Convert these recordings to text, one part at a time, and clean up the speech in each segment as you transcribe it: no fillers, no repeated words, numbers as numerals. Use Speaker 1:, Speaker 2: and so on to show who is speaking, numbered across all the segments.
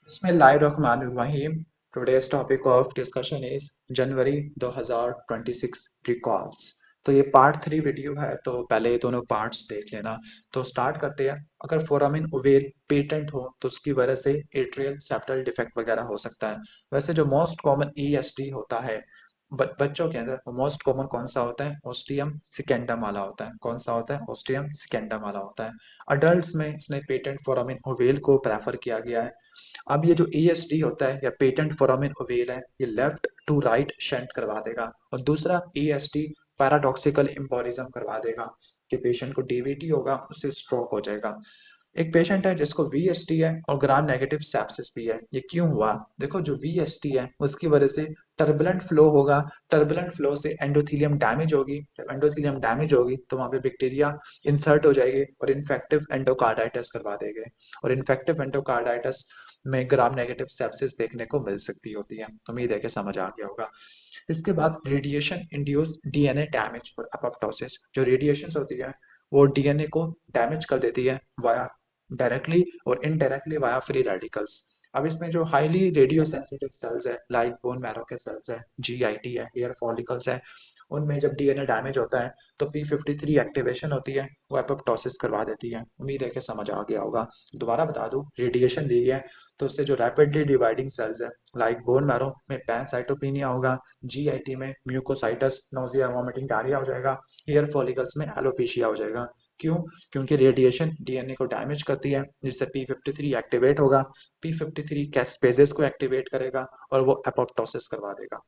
Speaker 1: Bismillahirrahmanirrahim. Today's topic of discussion is January 2026 recalls. तो ये part 3 video है, तो पहले ये दोनों पार्ट्स देख लेना। तो स्टार्ट करते हैं। अगर फोरामिन ओवेल पेटेंट हो तो उसकी वजह से एट्रियल सेप्टल डिफेक्ट वगैरह हो सकता है। वैसे जो मोस्ट कॉमन ईएसडी होता है बच्चों के अंदर, मोस्ट कॉमन कौन सा होता है? ओस्टियम सिकेंडम वाला होता है। कौन सा होता है? ओस्टियम सिकेंडम वाला होता है। अडल्ट्स में इसने पेटेंट फोरामिन ओवेल को प्रेफर किया गया है। अब ये जो ESD होता है या पेटेंट फोरामिन ओवेल है, ये लेफ्ट टू राइट शंट करवा देगा। और दूसरा ESD पैराडॉक्सिकल एम्बोलिज्म करवा देगा कि पेशेंट को डीवीटी होगा, उससे स्ट्रोक हो जाएगा। एक पेशेंट है जिसको VSD है और ग्राम नेगेटिव सेप्सिस भी है। ये क्यों हुआ? देखो, जो VSD है उसकी वजह से टर्बुलेंट फ्लो होगा। टर्बुलेंट फ्लो से एंडोथेलियम डैमेज होगी। जब एंडोथेलियम डैमेज होगी तो वहां पे बैक्टीरिया इंसर्ट हो जाएगी और इन्फेक्टिव एंडोकार्डाइटिस करवा देंगे। और इन्फेक्टिव एंडोकार्डाइटिस में ग्राम नेगेटिव सेप्सिस देखने को मिल सकती होती है। उम्मीद है कि समझ आ गया होगा। इसके बाद रेडिएशन इंड्यूस डीएनए डैमेज और अपोप्टोसिस। जो रेडिएशन होती है वो डीएनए को डैमेज कर देती है वाया डायरेक्टली और इनडायरेक्टली वाया फ्री रेडिकल्स। अब इसमें जो हाईली रेडियो सेंसिटिव सेल्स है, लाइक बोन मैरो के सेल्स है, GIT है, हेयर फॉलिकल्स है, उनमें जब डीएनए डैमेज होता है तो P53 एक्टिवेशन होती है, वो एपोप्टोसिस करवा देती है। उम्मीद है कि समझ आ गया होगा। दोबारा बता दूं, रेडिएशन दी है तो उससे जो रैपिडली डिवाइडिंग सेल्स है, लाइक बोन मैरो में पैनसाइटोपिनिया होगा, GIT में म्यूकोसाइटस, नोजिया, वॉमिटिंग, डायरिया हो जाएगा, हेयर फॉलिकल्स में एलोपेशिया हो जाएगा। क्यों? क्योंकि रेडिएशन डीएनए को डैमेज करती है, जिससे P53 एक्टिवेट होगा। P53 कैस्पेजेस को एक्टिवेट करेगा और वो एपोप्टोसिस करवा देगा।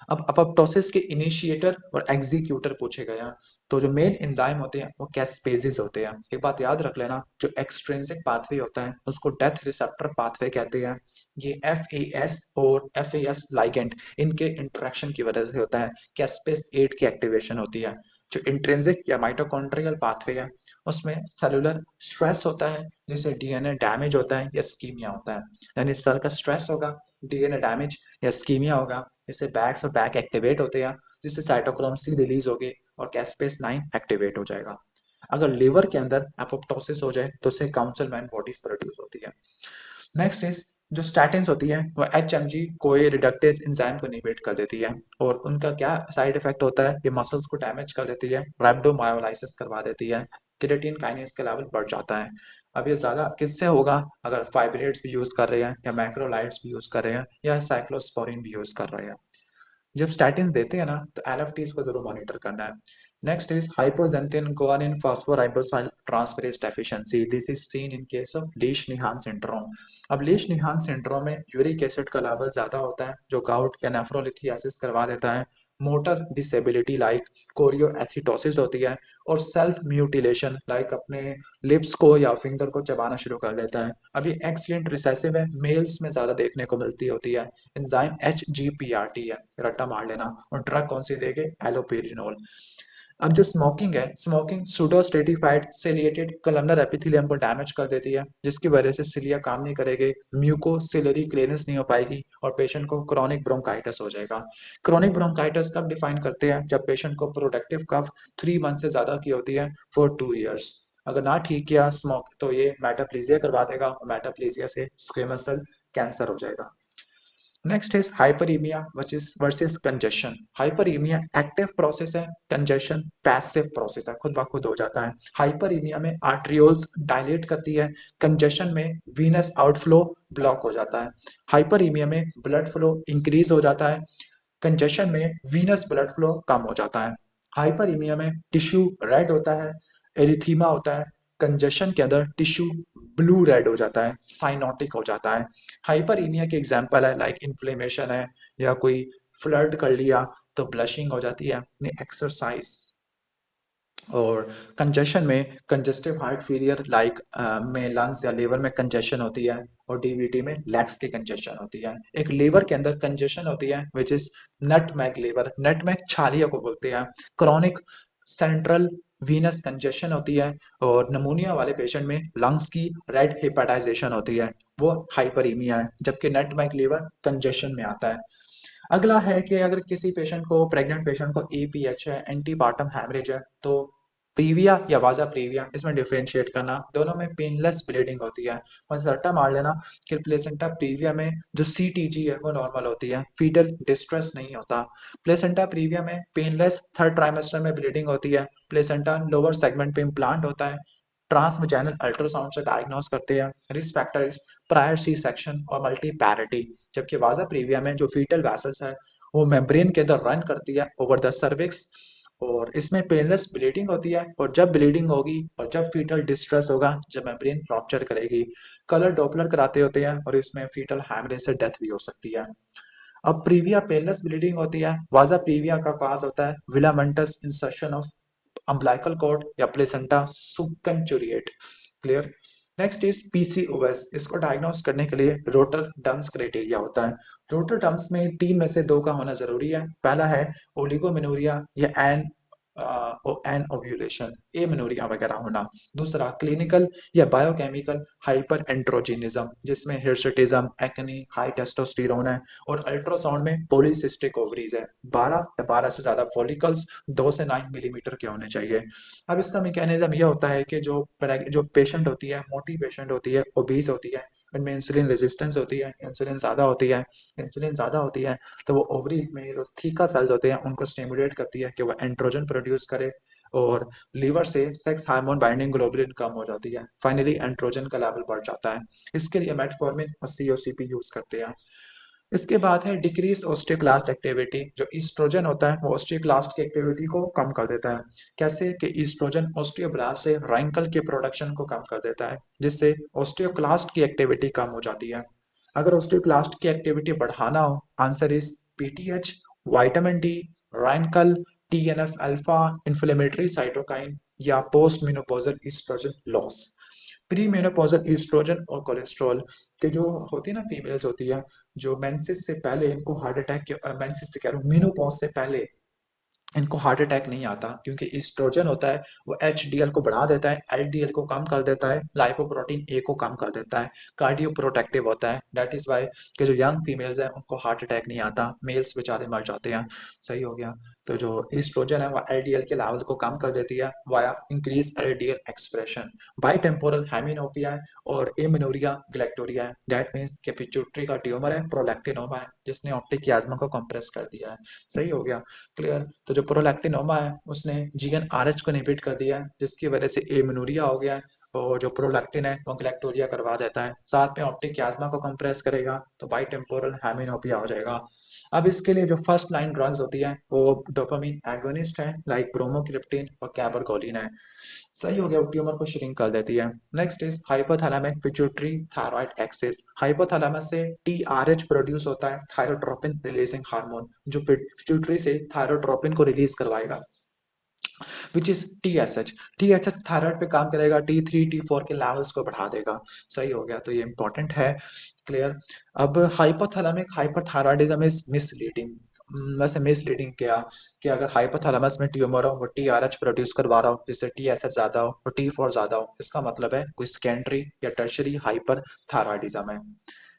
Speaker 1: अब अपोप्टोसिस के इनिशिएटर और एग्जीक्यूटर पूछे गए हैं। तो जो मेन एंजाइम होते हैं वो कैस्पेजेस होते हैं। एक बात याद रख लेना, जो एक्सट्रिंसिक पाथवे होता है उसको डेथ रिसेप्टर पाथवे कहते हैं। ये FAS और FAS लाइगेंड, इनके इंटरेक्शन की वजह से होता है। कैस्पेस 8 की एक्टिवेशन होती है। जो इंट्रिंसिक या माइटोकॉन्ड्रियल पाथवे है उसमें सेलुलर स्ट्रेस होता है, जिससे डीएनए डैमेज होता है या स्कीमिया होता है। यानी सेल का स्ट्रेस होगा, डीएनए डैमेज या स्कीमिया होगा, इससे बैक्स और बैक एक्टिवेट होते हैं, जिससे साइटोक्रोम C रिलीज होगी और कैस्पेस 9 एक्टिवेट हो जाएगा। अगर लिवर के अंदर एपोप्टोसिस हो जाए तो उससे काउंसलमैन बॉडीज प्रोड्यूस होती है। नेक्स्ट इज जो स्टैटिन्स होती है वो HMG कोए रिडक्टेज एंजाइम को इनहिबिट कर देती है। और उनका क्या साइड इफेक्ट होता है? ये मसल्स को डैमेज कर देती है, रैप्डोमायोलाइसिस करवा देती है, क्रिएटिन काइनेज का लेवल बढ़ जाता है। अब ये ज्यादा किससे होगा? अगर फाइब्रेट्स भी यूज कर रहे हैं या मैक्रोलाइड्स भी यूज कर रहे हैं या साइक्लोस्पोरिन भी यूज कर रहे हैं। जब स्टैटिन देते हैं ना तो LFTs को जरूर मॉनिटर करना है। Next is hypoxanthine guanine phosphoribosyl transferase deficiency. This is seen in case of Lesch Nyhan syndrome. अब लीश निहान सिंड्रोम में यूरिक एसिड का लेवल ज्यादा होता है, जो गाउट या नेफ्रोलिथियासिस करवा देता है। मोटर डिसेबिलिटी लाइक कोरियोएथिटोसिस होती है। और सेल्फ म्यूटिलेशन लाइक अपने लिप्स को या फिंगर को चबाना शुरू कर लेता है। अब ये एक्सीडेंट रिसेसिव है, मेल्स में ज्यादा देखने को मिलती होती है। एंजाइम HGPRT है, रट्टा मार लेना। और ड्रग कौन सी देंगे? एलोपेरिनोल। अब जो स्मोकिंग है, स्मोकिंग सुडोस्टेटिफाइड सिलिएटेड कलमनर एपिथेलियम को डैमेज कर देती है, जिसकी वजह से सिलिया काम नहीं करेगी, म्यूकोसिलरी क्लीयरेंस नहीं हो पाएगी और पेशेंट को क्रॉनिक ब्रोंकाइटिस हो जाएगा। क्रॉनिक ब्रोंकाइटिस कब डिफाइन करते हैं? जब पेशेंट को प्रोडक्टिव कफ 3 मंथ से ज्यादा की होती है फॉर 2 ईयर्स। अगर ना ठीक किया स्मोक तो ये मेटाप्लीजिया करवा देगा और मेटाप्लीजिया से स्क्वेमस सेल कैंसर हो जाएगा। Next is hyperaemia versus congestion. Hyperaemia active process है, कंजेशन पैसिव प्रोसेस है, खुद ब खुद हो जाता है। हाइपरीमिया में आर्ट्रियोल्स डायलेट करती है, कंजेशन में वीनस आउटफ्लो ब्लॉक हो जाता है। हाइपरीमिया में ब्लड फ्लो इंक्रीज हो जाता है, कंजेशन में वीनस ब्लड फ्लो कम हो जाता है। हाइपरीमिया में टिश्यू रेड होता है, एरिथीमा होता है, कंजेशन के अंदर टिश्यू ब्लू रेड हो जाता है, साइनोटिक हो जाता है। हाइपरीमिया के एग्जांपल है लाइक इन्फ्लेमेशन है या कोई फ्लड कर लिया तो ब्लशिंग हो जाती है, एक्सरसाइज। और कंजेशन में कंजेस्टिव हार्ट फेलियर लाइक में लंग्स या लिवर में कंजेशन होती है और डीवीटी में लेग्स की कंजेशन होती है। एक लिवर के अंदर कंजेशन होती है which is nutmeg liver, nutmeg छालिया को बोलते हैं। क्रॉनिक सेंट्रल वीनस कंजेशन होती है और नमूनिया वाले पेशेंट में लंग्स की रेड हेपेटाइजेशन होती है, वो हाइपरीमिया है, जबकि नटमैग लिवर कंजेशन में आता है। अगला है कि अगर किसी पेशेंट को, प्रेग्नेंट पेशेंट को APH है, एंटीपार्टम हैमरेज है, तो प्रीविया या वाजा प्रीविया, इसमें डिफरेंशिएट करना, दोनों में पेनलेस ब्लीडिंग होती है। बस रट्टा मार लेना कि प्लेसेंटा प्रीविया में जो सीटीजी है वो नॉर्मल होती है, फीटल डिस्ट्रेस नहीं होता। प्लेसेंटा प्रीविया में पेनलेस थर्ड ट्राइमेस्टर में ब्लीडिंग होती है। प्लेसेंटा लोअर सेगमेंट पे इम्प्लांट होता है। ट्रांसवैजाइनल अल्ट्रासाउंड से डायग्नोस करते हैं। Risk factors prior C section और मल्टी पैरिटी। जबकि वाजा प्रीविया में जो फीटल वैसल्स है वो मेम्ब्रेन के अंदर रन करती है ओवर द सर्विक्स, और इसमें पेनलेस ब्लीडिंग होती है। और जब ब्लीडिंग होगी और जब फीटल डिस्ट्रेस होगा, जब मेम्ब्रेन फ्रैक्चर करेगी, कलर डॉपलर कराते होते हैं और इसमें फीटल हैमरेज से डेथ भी हो सकती है। अब प्रीविया पेनलेस ब्लीडिंग होती है। वाजा प्रीविया का काज होता है velamentous insertion of umbilical cord या placenta succenturiate. Clear. Next is PCOS. इसको डायग्नोस करने के लिए रोटर डम्स क्राइटेरिया होता है। रोटर डम्स में तीन में से दो का होना जरूरी है। पहला है ओलिगोमेनोरिया या एन ओव्यूलेशन, एमेनोरिया वगैरह होना। दूसरा क्लिनिकल या बायोकेमिकल हाइपर एंड्रोजिनिज्म, जिसमें हिर्सुटिज्म, एक्ने, हाई टेस्टोस्टेरोन है। और अल्ट्रासाउंड में पॉलीसिस्टिक ओवरीज है। 12 से ज्यादा फॉलिकल्स 2 से 9 मिलीमीटर के होने चाहिए। अब इसका मैकेनिज्म ये होता है कि जो पेशेंट होती है, मोटी पेशेंट होती है, ओबीज होती है, इनमें इंसुलिन रेजिस्टेंस होती है, इंसुलिन ज्यादा होती है। इंसुलिन ज्यादा होती है तो वो ओवरी में जो थीका सेल्स होते हैं उनको स्टिमुलेट करती है कि वो एंड्रोजन प्रोड्यूस करे। और लीवर से सेक्स हार्मोन बाइंडिंग ग्लोबुलिन कम हो जाती है। फाइनली एंड्रोजन का लेवल बढ़ जाता है। इसके लिए मेटफॉर्मिन और सीओसीपी यूज करते हैं। इसके बाद है डिक्रीज ओस्टियोक्लास्ट एक्टिविटी। जो ईस्ट्रोजन होता है वो ओस्टियोक्लास्ट की एक्टिविटी को कम कर देता है। कैसे कि ईस्ट्रोजन ओस्टियोब्लास्ट से रैंकल के प्रोडक्शन को कम कर देता है, जिससे ओस्टियोक्लास्ट की एक्टिविटी कम हो जाती है। अगर ओस्टियोक्लास्ट की एक्टिविटी बढ़ाना हो, answer is PTH, vitamin D, RANKL, TNF alpha, inflammatory cytokine या post menopausal oestrogen loss. Pre menopausal oestrogen और कोलेस्ट्रॉल के जो होती है ना, फीमेल्स होती है जो मेंसेस से पहले इनको हार्ट अटैक, मेंसेस से कह रहा हूँ, मेनोपॉज से पहले इनको हार्ट अटैक नहीं आता, क्योंकि ईस्ट्रोजन होता है वो एचडीएल को बढ़ा देता है, एलडीएल को कम कर देता है, लाइपोप्रोटीन ए को कम कर देता है, कार्डियो प्रोटेक्टिव होता है। दैट इज वाई कि जो यंग फीमेल्स हैं उनको हार्ट अटैक नहीं आता, मेल्स बेचारे मर जाते हैं। सही हो गया। तो जो ईस्ट्रोजन है वो एलडीएल के लेवल को कम कर देती है via increase LDL expression. Bitemporal hemianopia है और एमिनोरिया ग्लैक्टोरिया है। दैट मीन्स कि पिट्यूटरी का ट्यूमर है, प्रोलैक्टिनोमा है, जिसने ऑप्टिक कियाज्मा को कंप्रेस कर दिया है। सही हो गया। क्लियर। तो जो प्रोलैक्टिनोमा है उसने जीएनआरएच को इनहिबिट कर दिया है, जिसकी वजह से एमिनोरिया हो गया है। और जो प्रोलैक्टिन है वो ग्लैक्टोरिया करवा देता है, साथ में ऑप्टिक कियाज्मा को कंप्रेस करेगा, तो बाई टेम्पोरल हेमिनोपिया हो जाएगा। अब इसके लिए जो फर्स्ट लाइन ड्रग्स होती है वो डोपामिन एगोनिस्ट है, लाइक ब्रोमोक्रिप्टिन और कैबरगोलिन है। सही हो गया, वो ट्यूमर को श्रिंक कर देती है। Next is hypothalamic pituitary thyroid axis. Hypothalamus से टीआरएच प्रोड्यूस होता है, थायरोट्रोपिन रिलीजिंग हार्मोन, जो पिट्यूटरी से थायरोट्रोपिन को रिलीज करवाएगा, which is TSH. TSH thyroid पे काम करेगा, टी3 टी4 के लेवल्स को बढ़ा देगा। सही हो गया, तो ये इंपॉर्टेंट है। क्लियर। अब हाइपोथैलेमिक हाइपरथायराइडिज्म इज मिसलीडिंग। वैसे मिसलीडिंग क्या, कि अगर हाइपोथैलेमस में ट्यूमर हो, वो टीआरएच प्रोड्यूस करवा रहा हो जिससे टीएसएच ज्यादा हो और टी4 ज्यादा हो, इसका मतलब है कोई सेकेंडरी या टर्शरी हाइपरथायराइडिज्म है।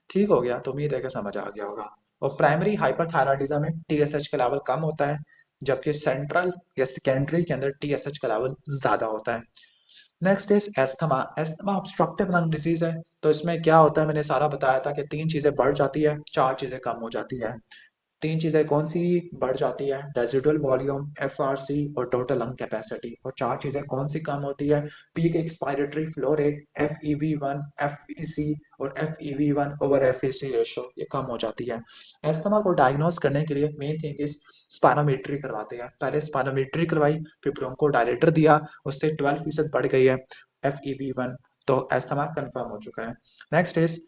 Speaker 1: ठीक हो गया, तो उम्मीद है कि समझ आ गया होगा। और प्राइमरी हाइपरथायराइडिज्म में टीएसएच का लेवल कम होता है, जबकि सेंट्रल या सेकेंडरी के अंदर टीएसएच का लेवल ज्यादा होता है। Next is asthma. Asthma obstructive lung disease है। तो इसमें क्या होता है, मैंने सारा बताया था कि तीन चीजें बढ़ जाती है, चार चीजें कम हो जाती है। तीन चीजें कौन सी बढ़ जाती है, रेजिडुअल वॉल्यूम, एफआरसी और टोटल लंग कैपेसिटी। और चार चीजें कौन सी कम होती है, peak expiratory flow rate, FEV1, FVC और FEV1 ओवर FVC रेशो, ये कम हो जाती है। एस्थमा को डायग्नोस करने के लिए मेन थिंग इज स्पायरोमेट्री करवाते हैं। पहले स्पायरोमेट्री करवाई, फिर ब्रोंको डायलेटर दिया, उससे 12% बढ़ गई है FEV1, तो एस्थमा कंफर्म हो चुका है। Next is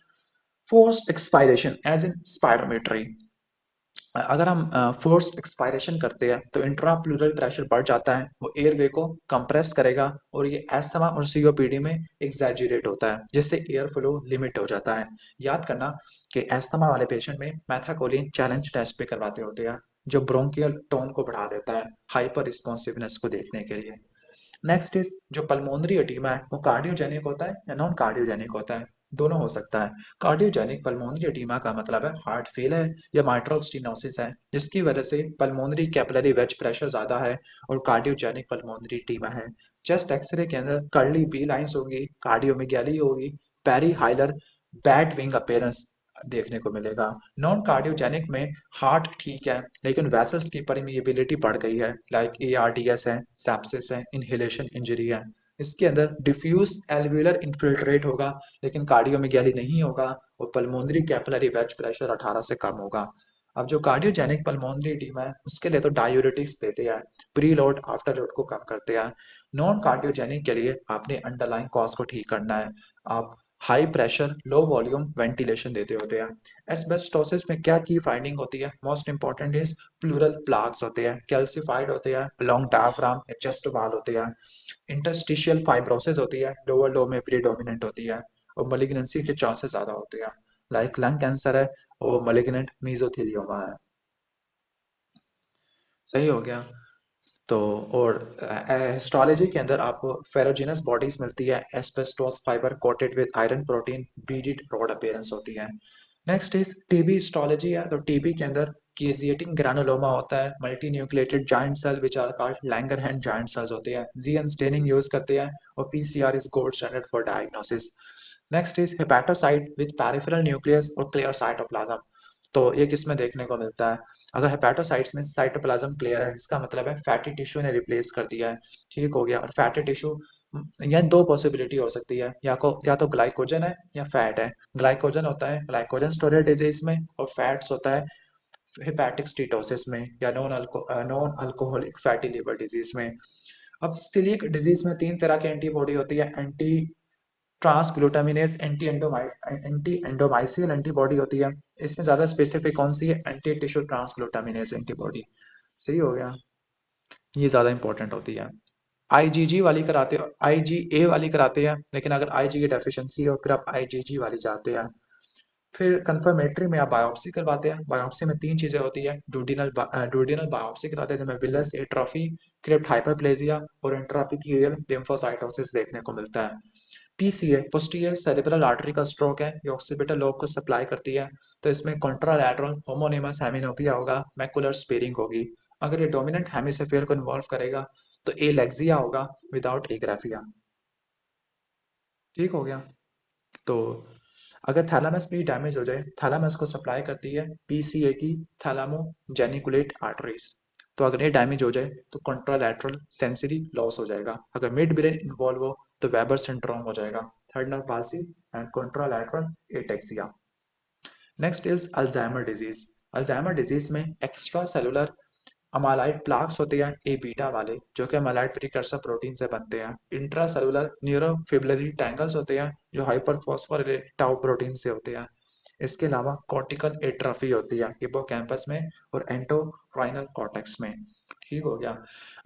Speaker 1: forced expiration as in spirometry. अगर हम फोर्स एक्सपायरेशन करते हैं तो इंट्राप्लूरल प्रेशर बढ़ जाता है, वो एयरवे को कंप्रेस करेगा और ये एस्थमा और सीओपीडी में एग्जैजुरेट होता है, जिससे एयर फ्लो लिमिट हो जाता है। याद करना कि एस्थमा वाले पेशेंट में मैथाकोलिन चैलेंज टेस्ट पे करवाते होते हैं, जो ब्रोंकियल टोन को बढ़ा देता है हाइपर रिस्पॉन्सिवनेस को देखने के लिए। नेक्स्ट इज जो पल्मोनरी एडीमा है वो कार्डियोजेनिक होता है या नॉन कार्डियोजेनिक होता है, दोनों हो सकता है। कार्डियोजेनिक पल्मोनरी एडीमा का मतलब है हार्ट फेल है या माइट्रल स्टेनोसिस है, जिसकी वजह से पल्मोनरी कैपिलरी वेज प्रेशर ज्यादा है, और कार्डियोजेनिक पल्मोनरी एडीमा है। चेस्ट एक्सरे के अंदर कर्ली बी लाइंस होगी, कार्डियोमेगाली होगी, perihilar bat wing appearance देखने को मिलेगा। नॉन कार्डियोजेनिक में हार्ट ठीक है लेकिन वेसल्स की परमिएबिलिटी बढ़ गई है, लाइक एआरडीएस है, सेप्सिस है, इनहेलेशन इंजरी है। इसके अंदर डिफ्यूज एल्वियुलर इन्फिल्ट्रेट होगा लेकिन कार्डियोमेगाली नहीं होगा, और पल्मोनरी कैपिलरी वेज प्रेशर 18 से कम होगा। अब जो कार्डियोजेनिक पल्मोनरी एडीमा है उसके लिए तो डायूरेटिक्स देते हैं, प्री लोड आफ्टर लोड को कम करते हैं। नॉन कार्डियोजेनिक के लिए आपने अंडरलाइन कॉज को ठीक करना है। आप high pressure low volume ventilation देते होते हैं। एस्बेस्टोसिस में क्या की फाइंडिंग होती है, most important is pleural plaques होते हैं, कैल्सिफाइड होते हैं, लॉन्ग डायफ्राम या चेस्ट वाल होते हैं, इंटरस्टिशियल फाइब्रोसिस होती है, लोअर लो में प्रीडोमिनेंट होती है, और मलिग्नेंसी के चांसेस ज्यादा होते हैं, लाइक लंग कैंसर है और मलिग्नेंट मीजोथेलियोमा है। सही हो गया। तो और हिस्टोलॉजी के अंदर आपको फेरोजिनस बॉडीज मिलती है, asbestos fibre coated with iron protein, beaded rod appearance होती है। नेक्स्ट इज टीबी हिस्टोलॉजी है, तो टीबी के अंदर केजिएटिंग ग्रैनुलोमा होता है, multinucleated giant cell which are called Langerhans giant cells होते हैं, जीएन स्टेनिंग यूज करते हैं, और PCR is gold standard for diagnosis. Next is hepatocyte with peripheral nucleus और क्लियर साइटोप्लाज्म। तो ये किसमें देखने को मिलता है, अगर हेपेटोसाइट्स में साइटोप्लाज्म क्लियर है इसका मतलब है फैटी टिश्यू ने रिप्लेस कर दिया है। ठीक हो गया। और फैटी टिश्यू, यह दो पॉसिबिलिटी हो सकती है, या तो ग्लाइकोजन है या फैट है। ग्लाइकोजन होता है ग्लाइकोजन स्टोरेज डिजीज में, और फैट्स होता है हेपेटिक स्टीटोसिस में, या non alcoholic fatty liver disease में। अब सिलिक डिजीज में तीन तरह की एंटीबॉडी होती है, एंटी ट्रांसग्लूटामिनेस एंटी एंडोमाइसियल एंटीबॉडी होती है। इसमें ज्यादा स्पेसिफिक कौन सी है, एंटी टिश्यू ट्रांसग्लूटामिनेस एंटीबॉडी। सही हो गया। ये ज्यादा इंपॉर्टेंट होती है। आईजीजी वाली कराते हो, आईजीए वाली कराते हैं, लेकिन अगर आईजी की डेफिशिएंसी हो फिर आप आईजीजी वाली जाते हैं। फिर कंफर्मेटरी में आप बायोप्सी करवाते हैं। बायोप्सी में तीन चीजें होती है, डूडिनल बायोप्सी कराते हैं जिसमें विलस एट्रोफी, क्रिप्ट हाइपरप्लेजिया और इंट्रापिक्यूरियल लिम्फोसाइटोसिस देखने को मिलता है। पीसीए पोस्टीरियर सेरेब्रल आर्टरी का स्ट्रोक है, ये ऑक्सीपिटल लोब को सप्लाई करती है। तो इसमें कॉन्ट्रालैटरल होमोनिमस हेमिनोपिया होगा, मैकुलर स्पेरिंग होगी। अगर ये डोमिनेंट हेमिस्फीयर को इन्वॉल्व करेगा तो एलेक्सिया होगा विदाउट एग्राफिया। ठीक हो गया। तो अगर थैलामस भी डैमेज हो जाए, थैलामस को सप्लाई करती है पीसीए की थैलामो जेनिकुलेट आर्टरीज। तो अगर ये डैमेज हो जाए तो कॉन्ट्रालैटरल सेंसरी लॉस हो जाएगा। अगर मिड ब्रेन इन्वॉल्व हो तो वेबर सिंड्रोम हो जाएगा, third nerve palsy and contralateral ataxia. Next is Alzheimer disease. Alzheimer disease में एक्स्ट्रा सेलुलर अमालाइड प्लाक्स होते हैं ए बीटा वाले, जो कि अमालाइड प्रिकर्सर प्रोटीन से बनते हैं। इंट्रा सेलुलर न्यूरोफिब्रिलरी टैंगल्स होते हैं जो हाइपर फॉस्फोरिलेटेड टाउ प्रोटीन से होते हैं। इसके अलावा कॉर्टिकल एट्रोफी होती है हिप्पोकैम्पस में और एंटोक्राइनल कॉर्टेक्स में। ठीक हो गया।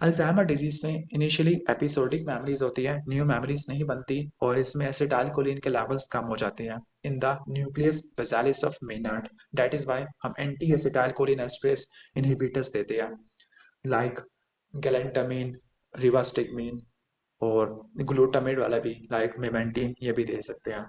Speaker 1: अल्जाइमर डिजीज में इनिशियली एपिसोडिक मेमोरीज होती है, न्यू मेमोरीज नहीं बनती, और इसमें एसिटाइलकोलिन के लेवल्स कम हो जाते हैं in the nucleus basalis of Meynert. That is why हम एंटी एसिटाइलकोलिन एस्ट्रेस इनहिबिटर्स देते हैं, लाइक गैलेंटामिन, रिवास्टिगमिन, और ग्लूटामेट वाला भी लाइक मेमेंटिन, ये भी दे सकते हैं।